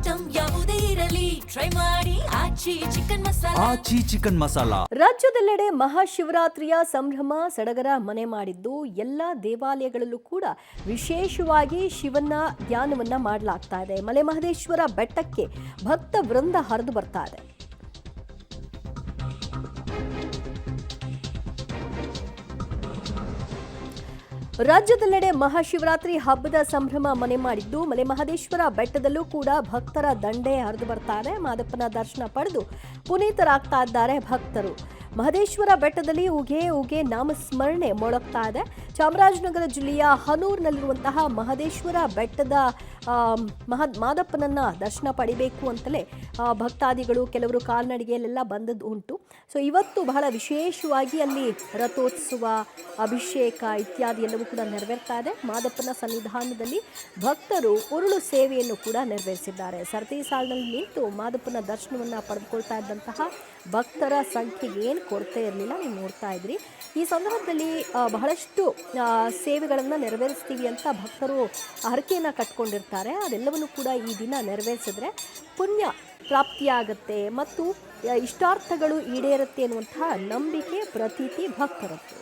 Item ಯಾವುದೇ ಇರಲಿ try ಮಾಡಿ ಆಚಿ ಚಿಕನ್ ಮಸಾಲಾ. ರಾಜ್ಯದೆಲ್ಲೆಡೆ ಮಹಾಶಿವರಾತ್ರಿಯ ಸಂಭ್ರಮ ಸಡಗರ ಮನೆ ಮಾಡಿದ್ದು ಎಲ್ಲ ದೇವಾಲಯಗಳಲ್ಲೂ ಕೂಡ ವಿಶೇಷವಾಗಿ ಶಿವನ ಧ್ಯಾನವನ್ನ ಮಾಡಲಾಗ್ತಾ ಇದೆ. ಮಲೆ ಮಹದೇಶ್ವರ ಬೆಟ್ಟಕ್ಕೆ ಭಕ್ತ ವೃಂದ ಹರಿದು ಬರ್ತಾ ಇದೆ. ರಾಜ್ಯದೆಲ್ಲೆಡೆ ಮಹಾಶಿವರಾತ್ರಿ ಹಬ್ಬದ ಸಂಭ್ರಮ ಮನೆ ಮಾಡಿದ್ದು ಮಲೆ ಮಹದೇಶ್ವರ ಬೆಟ್ಟದಲ್ಲೂ ಕೂಡ ಭಕ್ತರ ದಂಡೆ ಹರಿದು ಬರ್ತಾ ಇದೆ. ಮಾದಪ್ಪನ ದರ್ಶನ ಪಡೆದು ಪುನೀತರಾಗ್ತಾ ಇದ್ದಾರೆ ಭಕ್ತರು. ಮಹದೇಶ್ವರ ಬೆಟ್ಟದಲ್ಲಿ ಉಗೆ ಉಗೆ ನಾಮಸ್ಮರಣೆ ಮೊಳಗ್ತಾ ಇದೆ. ಚಾಮರಾಜನಗರ ಜಿಲ್ಲೆಯ ಹನೂರಿನಲ್ಲಿರುವಂತಹ ಮಹದೇಶ್ವರ ಬೆಟ್ಟದ ಮಾದಪ್ಪನನ್ನ ದರ್ಶನ ಪಡಿಬೇಕು ಅಂತಲೇ ಭಕ್ತಾದಿಗಳು ಕೆಲವರು ಕಾಲ್ನಡಿಗೆಯಲ್ಲೆಲ್ಲ ಬಂದದ್ದು ಉಂಟು. ಸೊ ಇವತ್ತು ಬಹಳ ವಿಶೇಷವಾಗಿ ಅಲ್ಲಿ ರಥೋತ್ಸವ, ಅಭಿಷೇಕ ಇತ್ಯಾದಿ ಎಲ್ಲವೂ ಕೂಡ ನೆರವೇರ್ತಾ ಇದೆ. ಮಾದಪ್ಪನ ಸನ್ನಿಧಾನದಲ್ಲಿ ಭಕ್ತರು ಉರುಳು ಸೇವೆಯನ್ನು ಕೂಡ ನೆರವೇರಿಸಿದ್ದಾರೆ. ಸರತಿ ಸಾಲಿನಲ್ಲಿ ನಿಂತು ಮಾದಪ್ಪನ ದರ್ಶನವನ್ನು ಪಡೆದುಕೊಳ್ತಾ ಇದ್ದಂತಹ ಭಕ್ತರ ಸಂಖ್ಯೆಗೆ ಏನು ಕೊರತೆ ಇರಲಿಲ್ಲ. ನೀವು ನೋಡ್ತಾ ಇದ್ರಿ. ಈ ಸಂದರ್ಭದಲ್ಲಿ ಬಹಳಷ್ಟು ಸೇವೆಗಳನ್ನು ನೆರವೇರಿಸ್ತೀವಿ ಅಂತ ಭಕ್ತರು ಹರಕೆಯನ್ನು ಕಟ್ಕೊಂಡಿರ್ತಾರೆ. ಅದೆಲ್ಲವನ್ನು ಕೂಡ ಈ ದಿನ ನೆರವೇರಿಸಿದ್ರೆ ಪುಣ್ಯ ಪ್ರಾಪ್ತಿಯಾಗತ್ತೆ ಮತ್ತು ಇಷ್ಟಾರ್ಥಗಳು ಈಡೇರುತ್ತೆ ಅನ್ನುವಂತಹ ನಂಬಿಕೆ ಪ್ರತೀತಿ ಭಕ್ತರದ್ದು.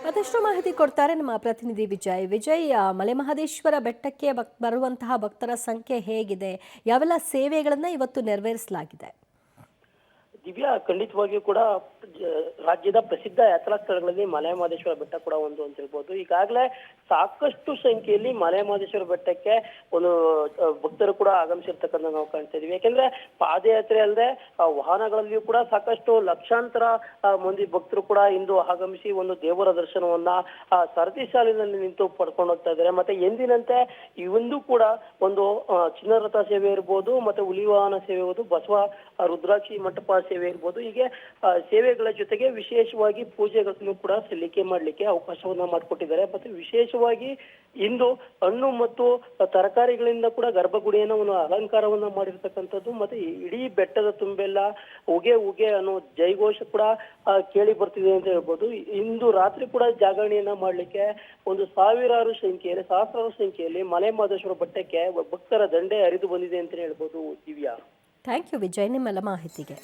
ಮತ್ತಷ್ಟು ಮಾಹಿತಿ ಕೊಡ್ತಾರೆ ನಮ್ಮ ಪ್ರತಿನಿಧಿ ವಿಜಯ್. ಮಲೆ ಮಹದೇಶ್ವರ ಬೆಟ್ಟಕ್ಕೆ ಬರುವಂತಹ ಭಕ್ತರ ಸಂಖ್ಯೆ ಹೇಗಿದೆ? ಯಾವೆಲ್ಲ ಸೇವೆಗಳನ್ನ ಇವತ್ತು ನೆರವೇರಿಸಲಾಗಿದೆ? ದಿವ್ಯಾ, ಖಂಡಿತವಾಗಿಯೂ ಕೂಡ ರಾಜ್ಯದ ಪ್ರಸಿದ್ಧ ಯಾತ್ರಾ ಸ್ಥಳಗಳಲ್ಲಿ ಮಲೆ ಮಹದೇಶ್ವರ ಬೆಟ್ಟ ಕೂಡ ಒಂದು ಅಂತ ಹೇಳ್ಬೋದು. ಈಗಾಗಲೇ ಸಾಕಷ್ಟು ಸಂಖ್ಯೆಯಲ್ಲಿ ಮಲೆ ಮಹದೇಶ್ವರ ಬೆಟ್ಟಕ್ಕೆ ಒಂದು ಭಕ್ತರು ಕೂಡ ಆಗಮಿಸಿರ್ತಕ್ಕಂಥ ನಾವು ಕಾಣ್ತಾ ಇದೀವಿ. ಯಾಕೆಂದ್ರೆ ಪಾದಯಾತ್ರೆ ಅಲ್ಲದೆ ವಾಹನಗಳಲ್ಲಿಯೂ ಕೂಡ ಸಾಕಷ್ಟು ಲಕ್ಷಾಂತರ ಮಂದಿ ಭಕ್ತರು ಕೂಡ ಇಂದು ಆಗಮಿಸಿ ಒಂದು ದೇವರ ದರ್ಶನವನ್ನ ಸರತಿ ಸಾಲಿನಲ್ಲಿ ನಿಂತು ಪಡ್ಕೊಂಡು ಹೋಗ್ತಾ ಇದ್ದಾರೆ. ಮತ್ತೆ ಎಂದಿನಂತೆ ಇವಂದು ಕೂಡ ಒಂದು ಚಿನ್ನರಥ ಸೇವೆ ಇರ್ಬೋದು, ಮತ್ತೆ ಹುಲಿ ವಾಹನ ಸೇವೆ ಇರ್ಬೋದು, ಬಸವ ರುದ್ರಾಕ್ಷಿ ಮಂಟಪ ಸೇವೆ ಇರ್ಬೋದು, ಹೀಗೆ ಸೇವೆಗಳ ಜೊತೆಗೆ ವಿಶೇಷವಾಗಿ ಪೂಜೆಗಳನ್ನು ಕೂಡ ಸಲ್ಲಿಕೆ ಮಾಡ್ಲಿಕ್ಕೆ ಅವಕಾಶವನ್ನ ಮಾಡಿಕೊಟ್ಟಿದ್ದಾರೆ. ಮತ್ತೆ ವಿಶೇಷವಾಗಿ ಇಂದು ಹಣ್ಣು ಮತ್ತು ತರಕಾರಿಗಳಿಂದ ಕೂಡ ಗರ್ಭಗುಡಿಯನ್ನ ಒಂದು ಅಲಂಕಾರವನ್ನ ಮಾಡಿರ್ತಕ್ಕಂಥದ್ದು. ಮತ್ತೆ ಇಡೀ ಬೆಟ್ಟದ ತುಂಬೆಲ್ಲ ಉಗೆ ಉಗೆ ಅನ್ನೋ ಜೈಘೋಷ ಕೂಡ ಕೇಳಿ ಬರ್ತಿದೆ ಅಂತ ಹೇಳ್ಬೋದು. ಇಂದು ರಾತ್ರಿ ಕೂಡ ಜಾಗರಣೆಯನ್ನ ಮಾಡ್ಲಿಕ್ಕೆ ಒಂದು ಸಾವಿರಾರು ಸಂಖ್ಯೆಯಲ್ಲಿ, ಸಹಸ್ರಾರು ಸಂಖ್ಯೆಯಲ್ಲಿ ಮಲೆ ಮಹದೇಶ್ವರ ಬೆಟ್ಟಕ್ಕೆ ಭಕ್ತರ ದಂಡೆ ಹರಿದು ಬಂದಿದೆ ಅಂತ ಹೇಳ್ಬೋದು. ದಿವ್ಯಾ, ಥ್ಯಾಂಕ್ ಯು ವಿಜಯ್, ನಿಮ್ಮೆಲ್ಲ ಮಾಹಿತಿಗೆ.